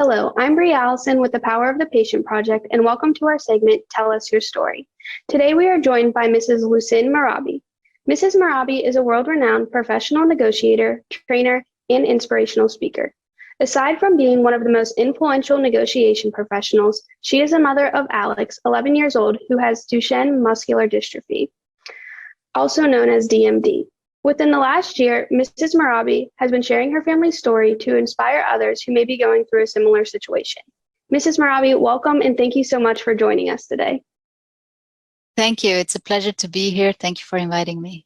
Hello, I'm Brie Allison with the Power of the Patient Project, and welcome to our segment, Tell Us Your Story. Today we are joined by Mrs. Lousin Mehrabi. Mrs. Mehrabi is a world-renowned professional negotiator, trainer, and inspirational speaker. Aside from being one of the most influential negotiation professionals, she is a mother of Alex, 11 years old, who has Duchenne muscular dystrophy, also known as DMD. Within the last year, Mrs. Mehrabi has been sharing her family's story to inspire others who may be going through a similar situation. Mrs. Mehrabi, welcome and thank you so much for joining us today. Thank you. It's a pleasure to be here. Thank you for inviting me.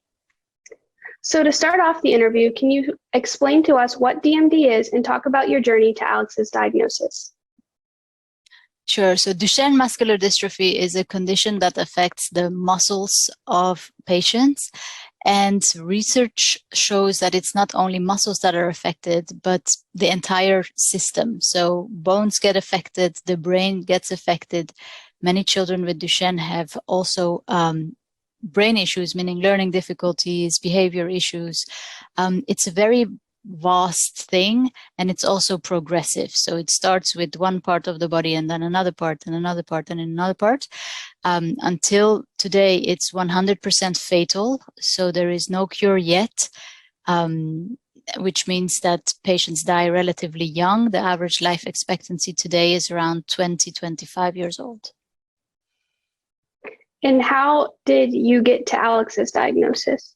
So to start off the interview, can you explain to us what DMD is and talk about your journey to Alex's diagnosis? Sure. So Duchenne muscular dystrophy is a condition that affects the muscles of patients. And research shows that it's not only muscles that are affected, but the entire system. So bones get affected, the brain gets affected. Many children with Duchenne have also brain issues, meaning learning difficulties, behavior issues. It's a very vast thing, and it's also progressive. So it starts with one part of the body and then another part and another part and another part. Until today, it's 100% fatal. So there is no cure yet, which means that patients die relatively young. The average life expectancy today is around 25 years old. And how did you get to Alex's diagnosis?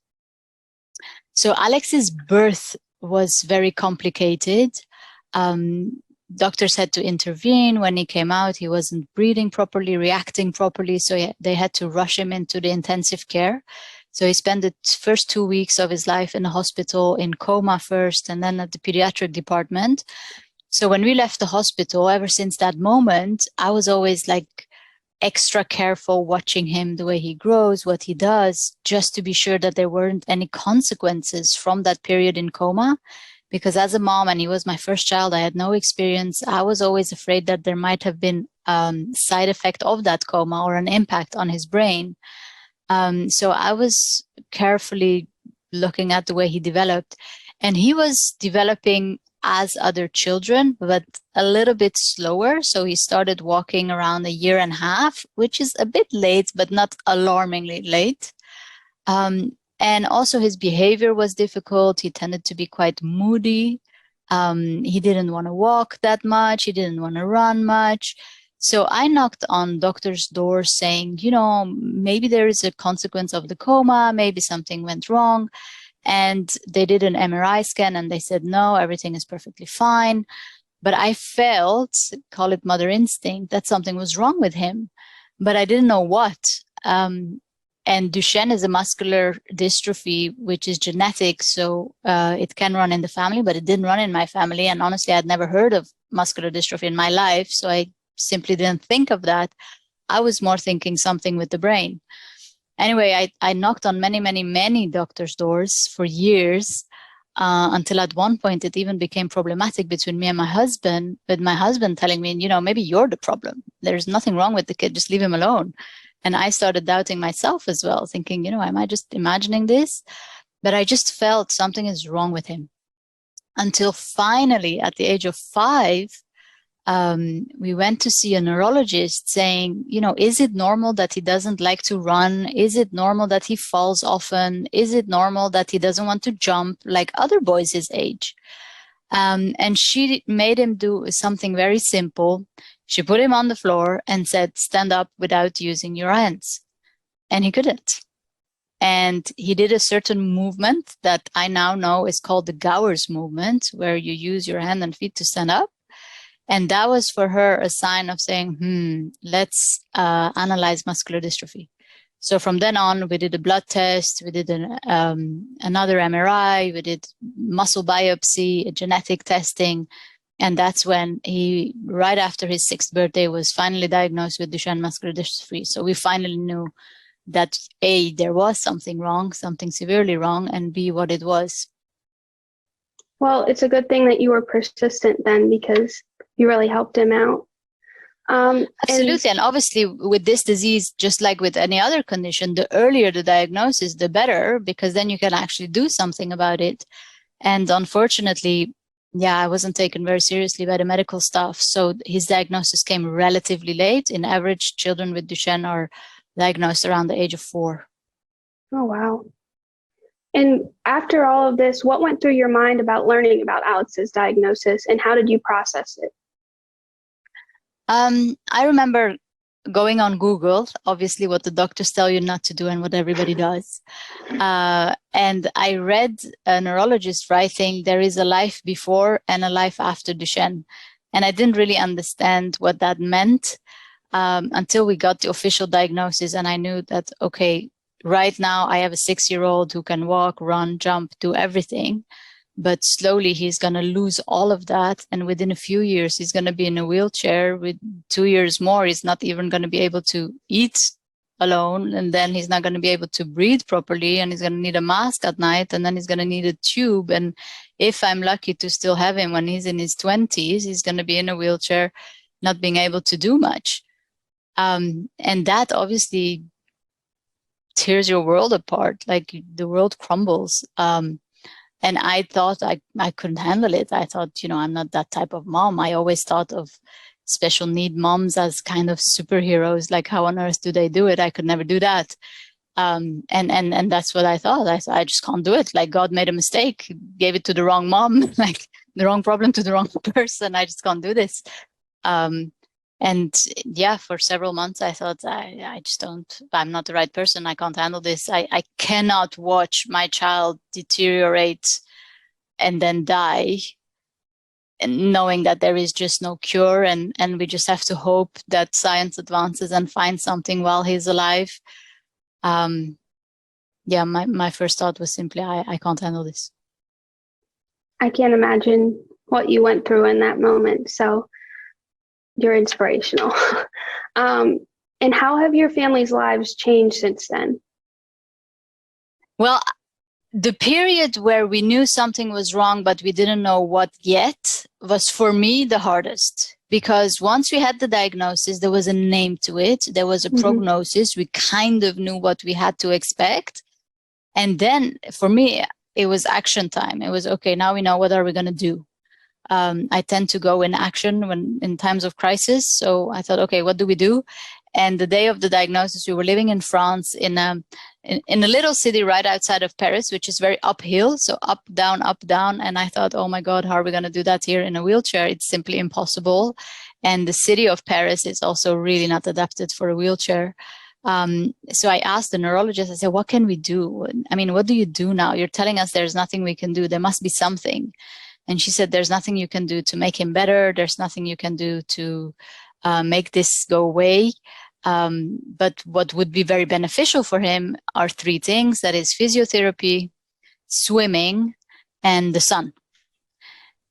So Alex's birth was very complicated. Doctors had to intervene. When he came out, he wasn't breathing properly, reacting properly. So they had to rush him into the intensive care. So he spent the first 2 weeks of his life in the hospital, in coma first, and then at the pediatric department. So when we left the hospital, ever since that moment, I was always like extra careful watching him, the way he grows, what he does, just to be sure that there weren't any consequences from that period in coma. Because as a mom, and he was my first child, I had no experience. I was always afraid that there might have been side effect of that coma or an impact on his brain. So I was carefully looking at the way he developed, and he was developing as other children, but a little bit slower. So he started walking around 1.5 years, which is a bit late, but not alarmingly late. And also his behavior was difficult. He tended to be quite moody. He didn't want to walk that much. He didn't want to run much. So I knocked on doctors' doors saying, maybe there is a consequence of the coma. Maybe something went wrong. And they did an MRI scan and they said, no, everything is perfectly fine. But I felt, call it mother instinct, that something was wrong with him, but I didn't know what. And Duchenne is a muscular dystrophy, which is genetic. So it can run in the family, but it didn't run in my family. And honestly, I'd never heard of muscular dystrophy in my life. So I simply didn't think of that. I was more thinking something with the brain. Anyway, I knocked on many doctors' doors for years until at one point it even became problematic between me and my husband, with my husband telling me, maybe you're the problem. There's nothing wrong with the kid. Just leave him alone. And I started doubting myself as well, thinking, am I just imagining this? But I just felt something is wrong with him. Until finally, at the age of 5, we went to see a neurologist saying, is it normal that he doesn't like to run? Is it normal that he falls often? Is it normal that he doesn't want to jump like other boys his age? And she made him do something very simple. She put him on the floor and said, stand up without using your hands. And he couldn't. And he did a certain movement that I now know is called the Gowers movement, where you use your hand and feet to stand up. And that was for her a sign of saying, let's analyze muscular dystrophy. So from then on, we did a blood test, we did another MRI, we did muscle biopsy, genetic testing. And that's when he, right after his 6th birthday, was finally diagnosed with Duchenne muscular dystrophy. So we finally knew that A, there was something wrong, something severely wrong, and B, what it was. Well, it's a good thing that you were persistent then, because you really helped him out. Absolutely. And obviously with this disease, just like with any other condition, the earlier the diagnosis, the better, because then you can actually do something about it. And unfortunately, yeah, I wasn't taken very seriously by the medical staff. So his diagnosis came relatively late. In average, children with Duchenne are diagnosed around the age of 4. Oh, wow. And after all of this, what went through your mind about learning about Alex's diagnosis, and how did you process it? I remember going on Google, obviously what the doctors tell you not to do and what everybody does. And I read a neurologist writing, there is a life before and a life after Duchenne. And I didn't really understand what that meant until we got the official diagnosis. And I knew that, okay, right now I have a 6-year-old who can walk, run, jump, do everything. But slowly he's going to lose all of that. And within a few years, he's going to be in a wheelchair. With 2 years more, he's not even going to be able to eat alone. And then he's not going to be able to breathe properly. And he's going to need a mask at night. And then he's going to need a tube. And if I'm lucky to still have him when he's in his 20s, he's going to be in a wheelchair, not being able to do much. And that obviously tears your world apart. Like the world crumbles. And I thought I couldn't handle it. I thought, I'm not that type of mom. I always thought of special need moms as kind of superheroes. Like, how on earth do they do it? I could never do that. And that's what I thought. I just can't do it. Like, God made a mistake, gave it to the wrong mom, like the wrong problem to the wrong person. I just can't do this. And yeah, for several months, I thought, I'm not the right person. I can't handle this. I cannot watch my child deteriorate and then die, and knowing that there is just no cure. And we just have to hope that science advances and finds something while he's alive. Yeah, my first thought was simply, I can't handle this. I can't imagine what you went through in that moment. So you're inspirational. And how have your family's lives changed since then? Well, the period where we knew something was wrong, but we didn't know what yet, was for me the hardest. Because once we had the diagnosis, there was a name to it. There was a prognosis. We kind of knew what we had to expect. And then for me, it was action time. It was, okay, now we know, what are we going to do? I tend to go in action when in times of crisis. So I thought, okay, what do we do? And the day of the diagnosis, we were living in France in a little city right outside of Paris, which is very uphill. So up, down, up, down. And I thought, oh my God, how are we going to do that here in a wheelchair? It's simply impossible. And the city of Paris is also really not adapted for a wheelchair. So I asked the neurologist, I said, what can we do? I mean, what do you do now? You're telling us there's nothing we can do. There must be something. And she said, there's nothing you can do to make him better. There's nothing you can do to make this go away. But what would be very beneficial for him are 3 things. That is physiotherapy, swimming, and the sun.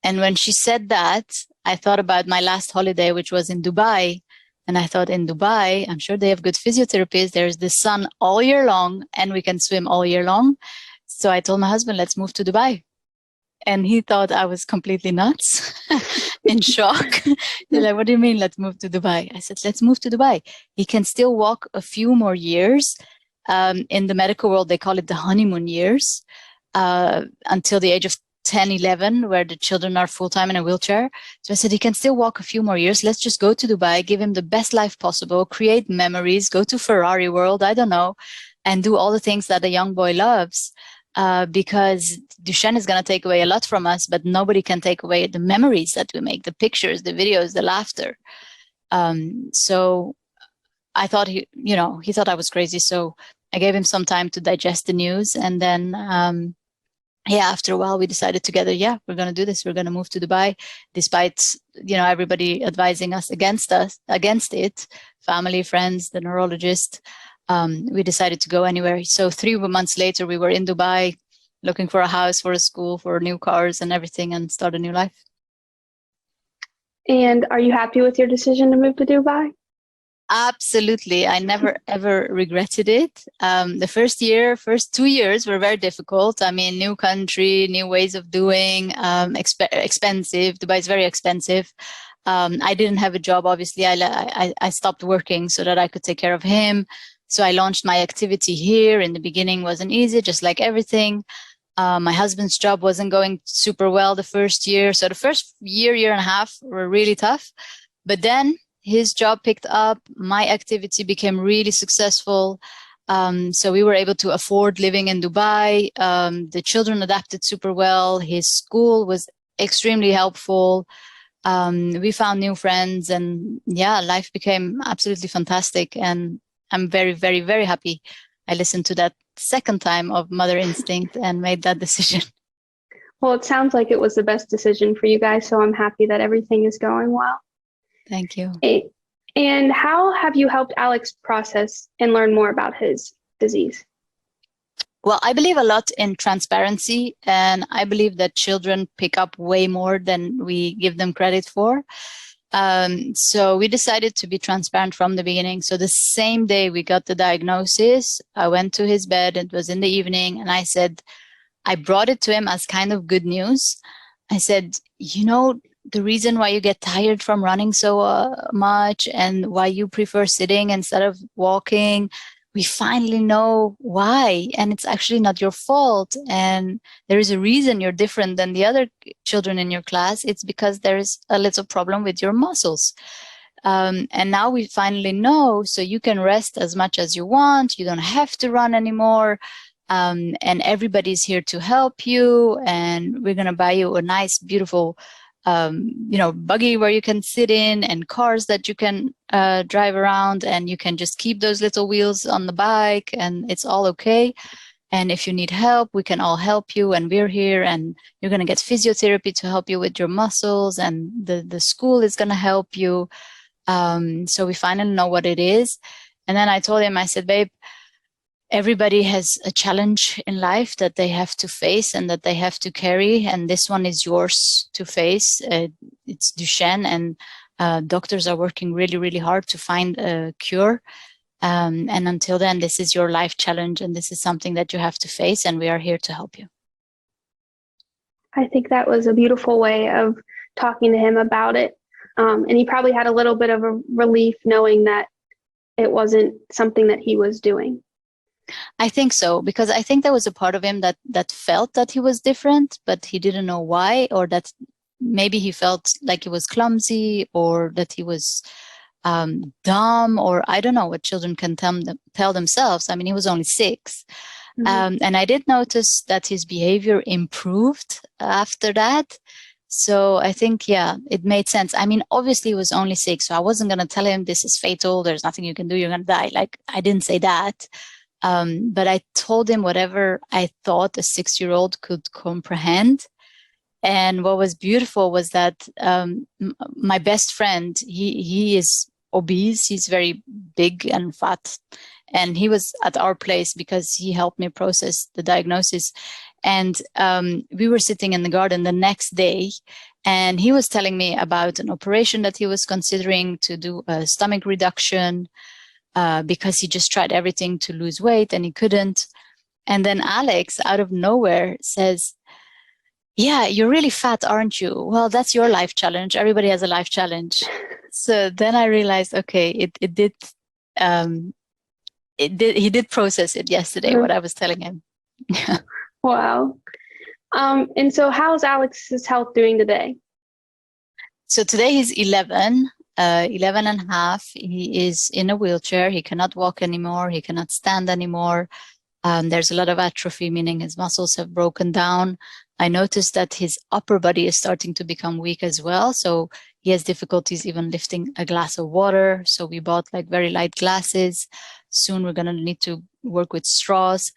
And when she said that, I thought about my last holiday, which was in Dubai. And I thought, in Dubai, I'm sure they have good physiotherapists. There's the sun all year long, and we can swim all year long. So I told my husband, let's move to Dubai. And he thought I was completely nuts, in shock. He's like, what do you mean, let's move to Dubai? I said, let's move to Dubai. He can still walk a few more years. In the medical world, they call it the honeymoon years, until the age of 10, 11, where the children are full-time in a wheelchair. So I said, he can still walk a few more years. Let's just go to Dubai, give him the best life possible, create memories, go to Ferrari World, I don't know, and do all the things that a young boy loves. Because Duchenne is going to take away a lot from us, but nobody can take away the memories that we make, the pictures, the videos, the laughter. So I thought he thought I was crazy. So I gave him some time to digest the news. And then, after a while we decided together, we're going to do this. We're going to move to Dubai, despite, everybody advising us against it, family, friends, the neurologist. We decided to go anywhere. So 3 months later, we were in Dubai, looking for a house, for a school, for new cars and everything, and start a new life. And are you happy with your decision to move to Dubai? Absolutely. I never, ever regretted it. The first 2 years were very difficult. I mean, new country, new ways of doing, expensive. Dubai is very expensive. I didn't have a job, obviously. I stopped working so that I could take care of him. So I launched my activity here. In the beginning, wasn't easy, just like everything. My husband's job wasn't going super well the first year. So the first year and a half were really tough. But then his job picked up. My activity became really successful. So we were able to afford living in Dubai. The children adapted super well. His school was extremely helpful. We found new friends, and yeah, life became absolutely fantastic. And I'm very, very, very happy I listened to that second time of mother instinct and made that decision. Well, it sounds like it was the best decision for you guys, so I'm happy that everything is going well. Thank you. And how have you helped Alex process and learn more about his disease? Well, I believe a lot in transparency, and I believe that children pick up way more than we give them credit for. So we decided to be transparent from the beginning. So the same day we got the diagnosis, I went to his bed. It was in the evening, and I said, I brought it to him as kind of good news. I said, you know, the reason why you get tired from running so much and why you prefer sitting instead of walking, we finally know why. And it's actually not your fault. And there is a reason you're different than the other children in your class. It's because there is a little problem with your muscles. And now we finally know, so you can rest as much as you want. You don't have to run anymore. And everybody's here to help you. And we're going to buy you a nice, beautiful buggy where you can sit in, and cars that you can drive around, and you can just keep those little wheels on the bike, and it's all okay. And if you need help, we can all help you, and we're here, and you're going to get physiotherapy to help you with your muscles, and the school is going to help you. So we finally know what it is. And then I told him, I said, babe, everybody has a challenge in life that they have to face and that they have to carry. And this one is yours to face. It's Duchenne, and doctors are working really, really hard to find a cure. And until then, this is your life challenge, and this is something that you have to face, and we are here to help you. I think that was a beautiful way of talking to him about it. And he probably had a little bit of a relief knowing that it wasn't something that he was doing. I think so, because I think there was a part of him that felt that he was different, but he didn't know why, or that maybe he felt like he was clumsy, or that he was dumb, or I don't know what children can tell themselves. I mean, he was only 6. Mm-hmm. And I did notice that his behavior improved after that. So I think, yeah, it made sense. I mean, obviously he was only 6, so I wasn't going to tell him this is fatal, there's nothing you can do, you're going to die. Like, I didn't say that. But I told him whatever I thought a 6-year-old could comprehend. And what was beautiful was that my best friend, he is obese. He's very big and fat. And he was at our place because he helped me process the diagnosis. And we were sitting in the garden the next day, and he was telling me about an operation that he was considering to do a stomach reduction. Because he just tried everything to lose weight and he couldn't. And then Alex, out of nowhere, says, yeah, you're really fat, aren't you? Well, that's your life challenge. Everybody has a life challenge. So then I realized, okay, he did process it yesterday, mm-hmm. What I was telling him. Wow. And so how's Alex's health doing today? So today he's 11. 11 and a half. He is in a wheelchair. He cannot walk anymore. He cannot stand anymore. There's a lot of atrophy, meaning his muscles have broken down. I noticed that his upper body is starting to become weak as well. So he has difficulties even lifting a glass of water. So we bought like very light glasses. Soon we're going to need to work with straws.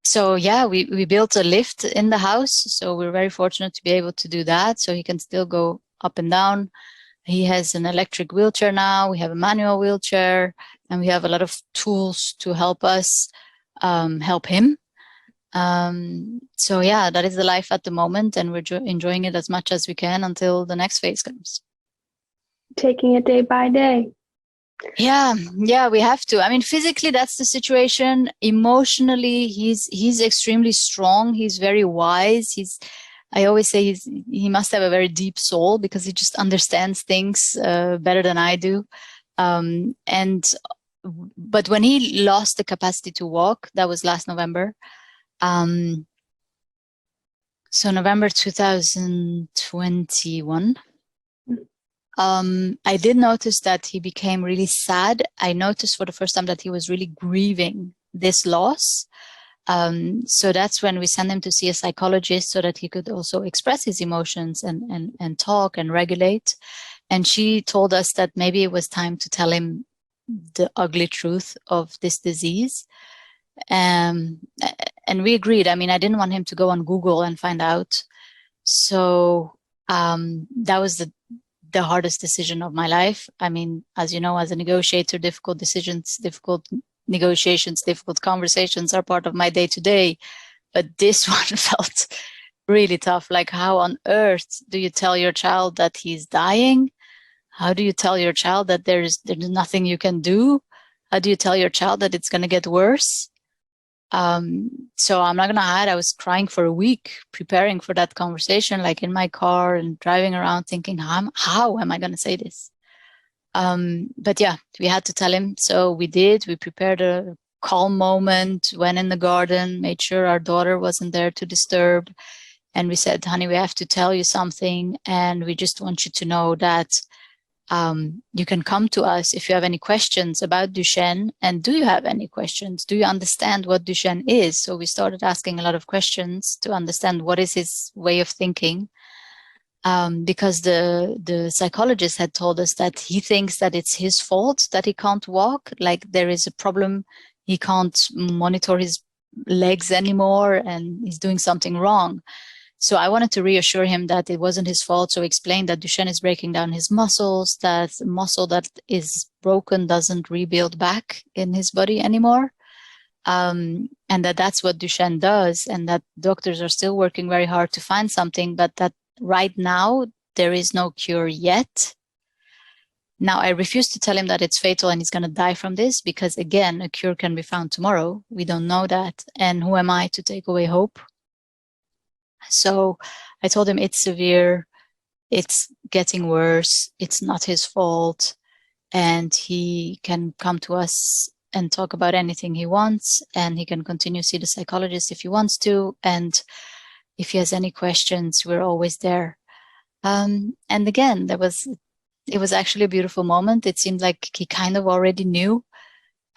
So yeah, we built a lift in the house. So we're very fortunate to be able to do that. So he can still go up and down. He has an electric wheelchair now. We have a manual wheelchair, and we have a lot of tools to help us help him. So yeah, that is the life at the moment, and we're enjoying it as much as we can until the next phase comes. Taking it day by day. Yeah, we have to. I mean, physically, that's the situation. Emotionally, he's extremely strong. He's very wise. I always say he must have a very deep soul, because he just understands things better than I do. But when he lost the capacity to walk, that was last November, So November 2021. I did notice that he became really sad. I noticed for the first time that he was really grieving this loss. So that's when we sent him to see a psychologist so that he could also express his emotions and talk and regulate. And she told us that maybe it was time to tell him the ugly truth of this disease. And we agreed. I mean, I didn't want him to go on Google and find out. So that was the hardest decision of my life. I mean, as you know, as a negotiator, difficult decisions, difficult negotiations, difficult conversations are part of my day to day. But this one felt really tough. Like, how on earth do you tell your child that he's dying? How do you tell your child that there's nothing you can do? How do you tell your child that it's going to get worse? So I'm not going to hide. I was crying for a week, preparing for that conversation, like in my car and driving around thinking, how am I going to say this? But yeah, we had to tell him. So we did. We prepared a calm moment, went in the garden, made sure our daughter wasn't there to disturb. And we said, honey, we have to tell you something. And we just want you to know that you can come to us if you have any questions about Duchenne. And do you have any questions? Do you understand what Duchenne is? So we started asking a lot of questions to understand what is his way of thinking. Because the psychologist had told us that he thinks that it's his fault that he can't walk, like there is a problem, he can't monitor his legs anymore and he's doing something wrong. So I wanted to reassure him that it wasn't his fault. So explain that Duchenne is breaking down his muscles, that muscle that is broken doesn't rebuild back in his body anymore. And that's what Duchenne does, and that doctors are still working very hard to find something, but that right now there is no cure yet. Now, I refuse to tell him that it's fatal and he's going to die from this, because again, a cure can be found tomorrow. We don't know that. And who am I to take away hope? So I told him it's severe, it's getting worse, it's not his fault, and he can come to us and talk about anything he wants, and he can continue to see the psychologist if he wants to, and if he has any questions, we're always there. And again, it was actually a beautiful moment. It seemed like he kind of already knew.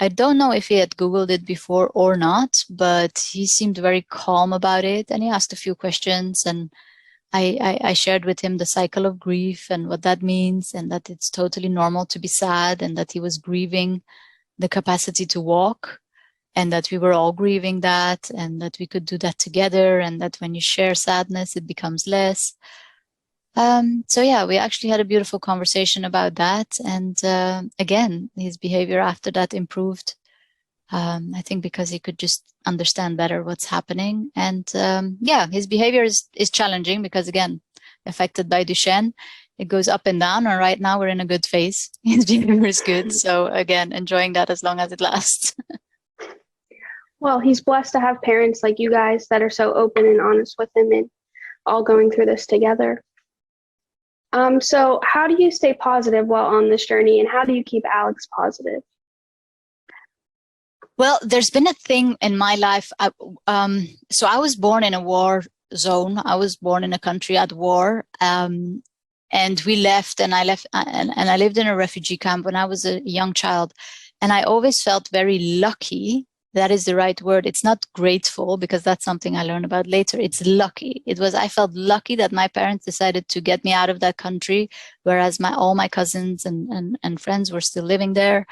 I don't know if he had Googled it before or not, but he seemed very calm about it, and he asked a few questions, and I shared with him the cycle of grief and what that means, and that it's totally normal to be sad, and that he was grieving the capacity to walk, and that we were all grieving that, and that we could do that together, and that when you share sadness, it becomes less. So yeah, we actually had a beautiful conversation about that. And again, his behavior after that improved. I think because he could just understand better what's happening. And yeah, his behavior is challenging because, again, affected by Duchenne, it goes up and down. And right now we're in a good phase. His behavior is good. So again, enjoying that as long as it lasts. Well, he's blessed to have parents like you guys that are so open and honest with him and all going through this together. So how do you stay positive while on this journey, and how do you keep Alex positive? Well, there's been a thing in my life. So I was born in a war zone. I was born in a country at war. And we left, and I lived in a refugee camp when I was a young child. And I always felt very lucky. That is the right word. It's not grateful, because that's something I learned about later. It's lucky. I felt lucky that my parents decided to get me out of that country, whereas all my cousins and friends were still living there.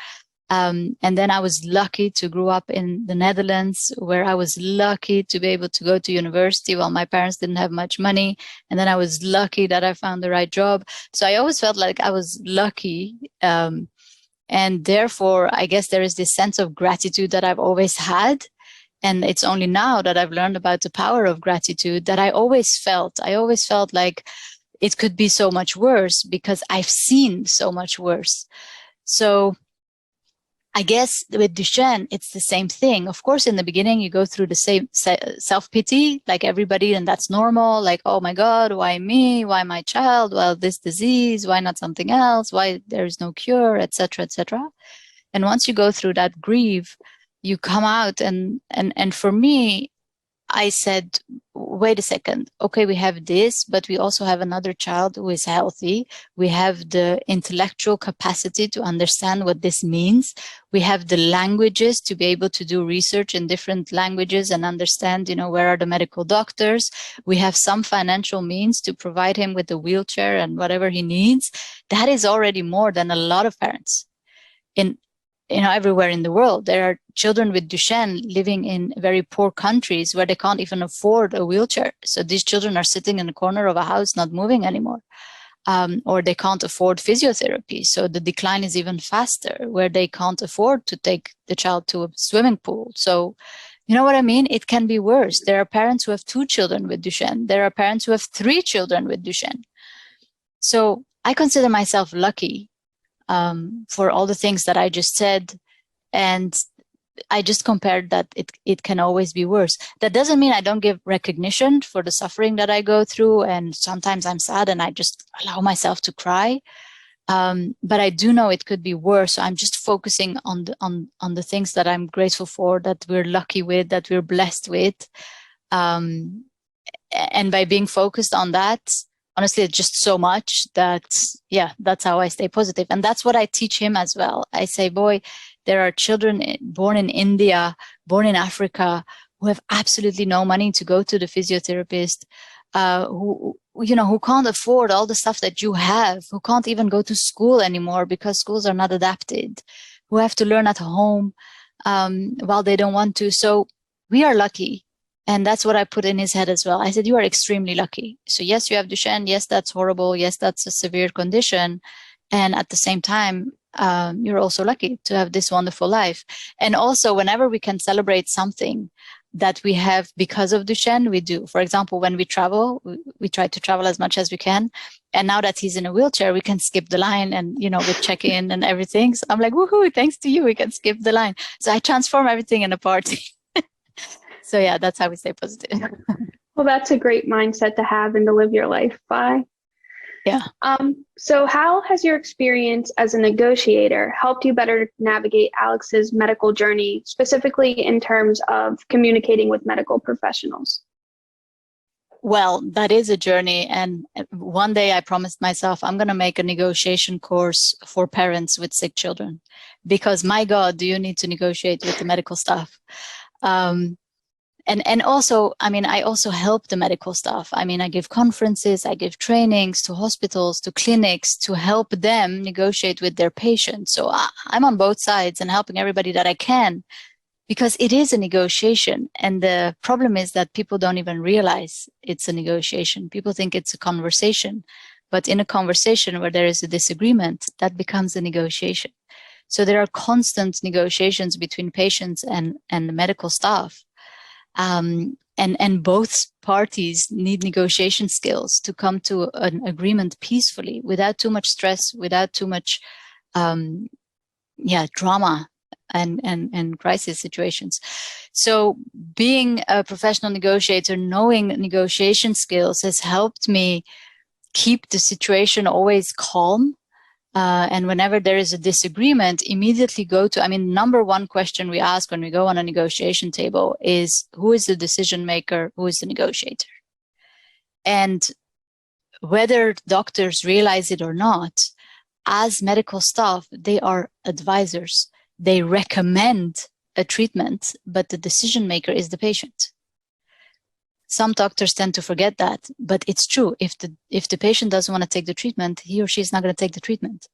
And then I was lucky to grow up in the Netherlands, where I was lucky to be able to go to university while my parents didn't have much money. And then I was lucky that I found the right job. So I always felt like I was lucky. And therefore, I guess there is this sense of gratitude that I've always had. And it's only now that I've learned about the power of gratitude that I always felt like it could be so much worse, because I've seen so much worse. So I guess with Duchenne, it's the same thing. Of course, in the beginning, you go through the same self-pity, like everybody, and that's normal. Like, oh my God, why me? Why my child? Well, this disease, why not something else? Why there is no cure, etc., etc. And once you go through that grief, you come out, and for me, I said, wait a second. Okay, we have this, but we also have another child who is healthy. We have the intellectual capacity to understand what this means. We have the languages to be able to do research in different languages and understand, where are the medical doctors. We have some financial means to provide him with a wheelchair and whatever he needs. That is already more than a lot of parents. Everywhere in the world, there are children with Duchenne living in very poor countries where they can't even afford a wheelchair. So these children are sitting in a corner of a house, not moving anymore. Or they can't afford physiotherapy. So the decline is even faster, where they can't afford to take the child to a swimming pool. So, you know what I mean? It can be worse. There are parents who have 2 children with Duchenne. There are parents who have 3 children with Duchenne. So I consider myself lucky for all the things that I just said. And I just compared that it can always be worse. That doesn't mean I don't give recognition for the suffering that I go through. And sometimes I'm sad and I just allow myself to cry. But I do know it could be worse. So I'm just focusing on the things that I'm grateful for, that we're lucky with, that we're blessed with. And by being focused on that, honestly, it's just so much that, that's how I stay positive. And that's what I teach him as well. I say, boy, there are children born in India, born in Africa, who have absolutely no money to go to the physiotherapist, who can't afford all the stuff that you have, who can't even go to school anymore because schools are not adapted, who have to learn at home while they don't want to. So we are lucky. And that's what I put in his head as well. I said, you are extremely lucky. So yes, you have Duchenne. Yes, that's horrible. Yes, that's a severe condition. And at the same time, you're also lucky to have this wonderful life. And also, whenever we can celebrate something that we have because of Duchenne, we do. For example, when we travel, we try to travel as much as we can. And now that he's in a wheelchair, we can skip the line and, we check in and everything. So I'm like, woohoo, thanks to you, we can skip the line. So I transform everything in a party. So yeah, that's how we stay positive. Well, that's a great mindset to have and to live your life by. Yeah. So how has your experience as a negotiator helped you better navigate Alex's medical journey, specifically in terms of communicating with medical professionals? Well, that is a journey. And one day I promised myself I'm going to make a negotiation course for parents with sick children, because my God, do you need to negotiate with the medical staff? And also, I also help the medical staff. I give conferences, I give trainings to hospitals, to clinics, to help them negotiate with their patients. So I'm on both sides and helping everybody that I can, because it is a negotiation. And the problem is that people don't even realize it's a negotiation. People think it's a conversation. But in a conversation where there is a disagreement, that becomes a negotiation. So there are constant negotiations between patients and the medical staff. And both parties need negotiation skills to come to an agreement peacefully, without too much stress, without too much, drama and crisis situations. So being a professional negotiator, knowing negotiation skills has helped me keep the situation always calm. And whenever there is a disagreement, immediately go to, number one question we ask when we go on a negotiation table is, who is the decision maker? Who is the negotiator? And whether doctors realize it or not, as medical staff, they are advisors. They recommend a treatment, but the decision maker is the patient. Some doctors tend to forget that, but it's true. If the patient doesn't want to take the treatment, he or she is not going to take the treatment.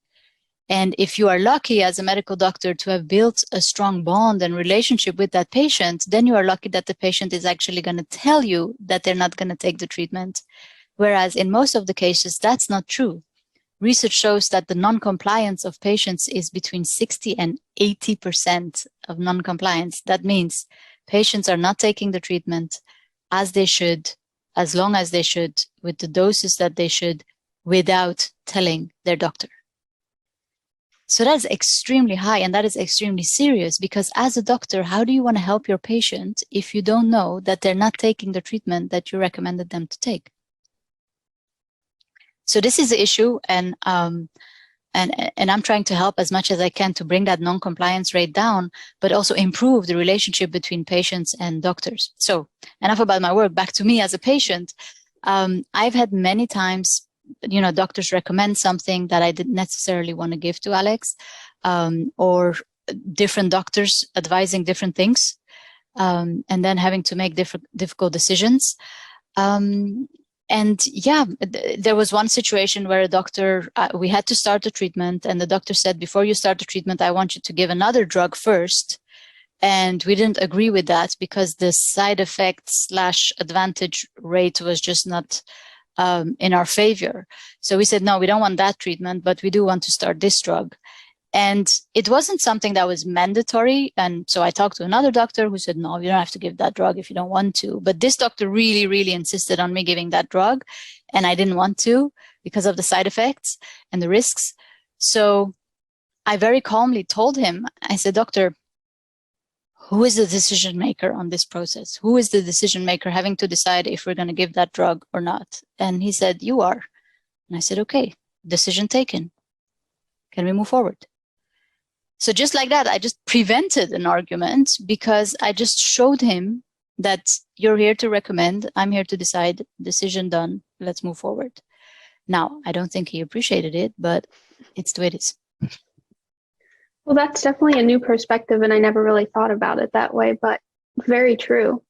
And if you are lucky as a medical doctor to have built a strong bond and relationship with that patient, then you are lucky that the patient is actually going to tell you that they're not going to take the treatment. Whereas in most of the cases, that's not true. Research shows that the non-compliance of patients is between 60 and 80% of non-compliance. That means patients are not taking the treatment as they should, as long as they should, with the doses that they should, without telling their doctor. So that's extremely high, and that is extremely serious, because as a doctor, how do you want to help your patient if you don't know that they're not taking the treatment that you recommended them to take? So this is the issue, and And I'm trying to help as much as I can to bring that non-compliance rate down, but also improve the relationship between patients and doctors. So enough about my work, back to me as a patient. I've had many times, doctors recommend something that I didn't necessarily want to give to Alex, or different doctors advising different things, and then having to make difficult decisions. And yeah, there was one situation where a doctor, we had to start the treatment, and the doctor said, before you start the treatment, I want you to give another drug first. And we didn't agree with that because the side effect / advantage rate was just not in our favor. So we said, no, we don't want that treatment, but we do want to start this drug. And it wasn't something that was mandatory. And so I talked to another doctor who said, no, you don't have to give that drug if you don't want to. But this doctor really, really insisted on me giving that drug. And I didn't want to because of the side effects and the risks. So I very calmly told him, I said, doctor, who is the decision maker on this process? Who is the decision maker having to decide if we're going to give that drug or not? And he said, you are. And I said, okay, decision taken. Can we move forward? So just like that, I just prevented an argument because I just showed him that you're here to recommend, I'm here to decide, decision done, let's move forward. Now, I don't think he appreciated it, but it's the way it is. Well, that's definitely a new perspective, and I never really thought about it that way, but very true.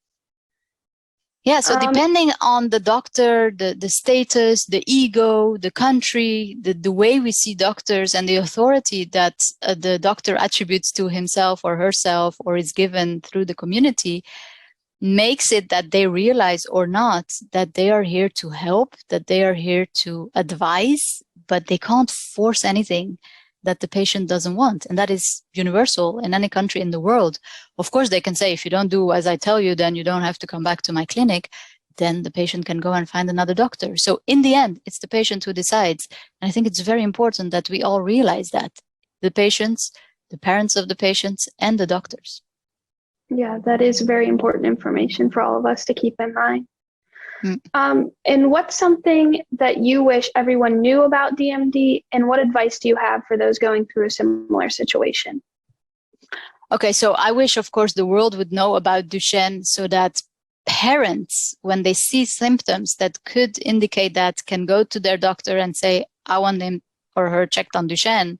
Yeah, so depending on the doctor, the status, the ego, the country, the way we see doctors and the authority that the doctor attributes to himself or herself or is given through the community, makes it that they realize or not that they are here to help, that they are here to advise, but they can't force anything that the patient doesn't want. And that is universal in any country in the world. Of course, they can say, if you don't do as I tell you, then you don't have to come back to my clinic. Then the patient can go and find another doctor. So in the end, it's the patient who decides. And I think it's very important that we all realize that. The patients, the parents of the patients, and the doctors. Yeah, that is very important information for all of us to keep in mind. And what's something that you wish everyone knew about DMD, and what advice do you have for those going through a similar situation? Okay, so I wish, of course, the world would know about Duchenne so that parents, when they see symptoms that could indicate that, can go to their doctor and say, I want him or her checked on Duchenne.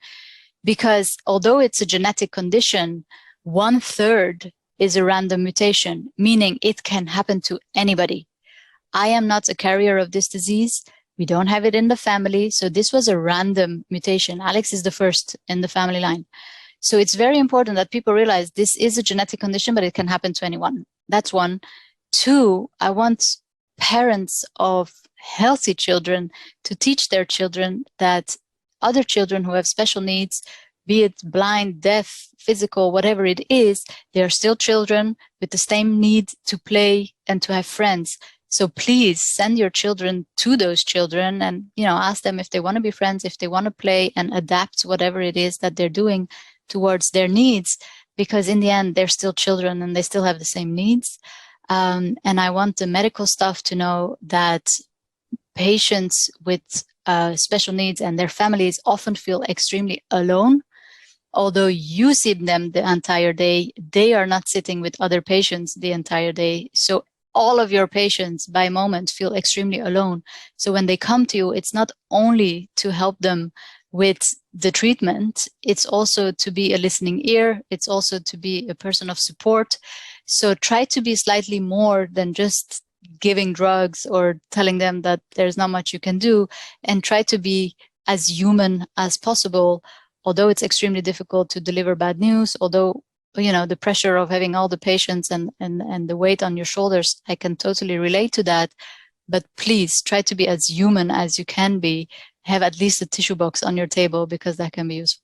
Because although it's a genetic condition, 1/3 is a random mutation, meaning it can happen to anybody. I am not a carrier of this disease. We don't have it in the family. So this was a random mutation. Alex is the first in the family line. So it's very important that people realize this is a genetic condition, but it can happen to anyone. That's one. Two, I want parents of healthy children to teach their children that other children who have special needs, be it blind, deaf, physical, whatever it is, they are still children with the same need to play and to have friends. So please send your children to those children and, ask them if they want to be friends, if they want to play, and adapt whatever it is that they're doing towards their needs, because in the end, they're still children and they still have the same needs. And I want the medical staff to know that patients with special needs and their families often feel extremely alone. Although you see them the entire day, they are not sitting with other patients the entire day. So all of your patients by moment feel extremely alone. So when they come to you, it's not only to help them with the treatment, it's also to be a listening ear. It's also to be a person of support. So try to be slightly more than just giving drugs or telling them that there's not much you can do, and try to be as human as possible. Although it's extremely difficult to deliver bad news, although the pressure of having all the patients and the weight on your shoulders, I can totally relate to that. But please try to be as human as you can be. Have at least a tissue box on your table, because that can be useful.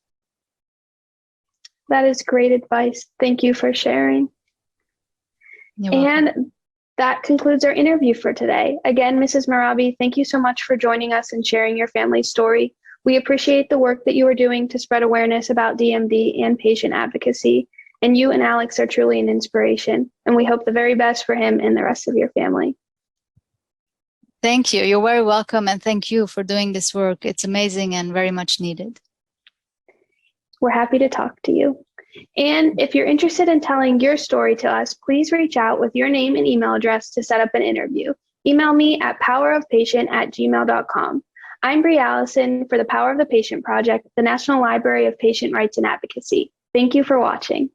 That is great advice. Thank you for sharing. You're welcome. And that concludes our interview for today. Again, Mrs. Mehrabi, thank you so much for joining us and sharing your family's story. We appreciate the work that you are doing to spread awareness about DMD and patient advocacy. And you and Alex are truly an inspiration. And we hope the very best for him and the rest of your family. Thank you. You're very welcome. And thank you for doing this work. It's amazing and very much needed. We're happy to talk to you. And if you're interested in telling your story to us, please reach out with your name and email address to set up an interview. Email me at powerofpatient@gmail.com. I'm Bree Allison for the Power of the Patient Project, the National Library of Patient Rights and Advocacy. Thank you for watching.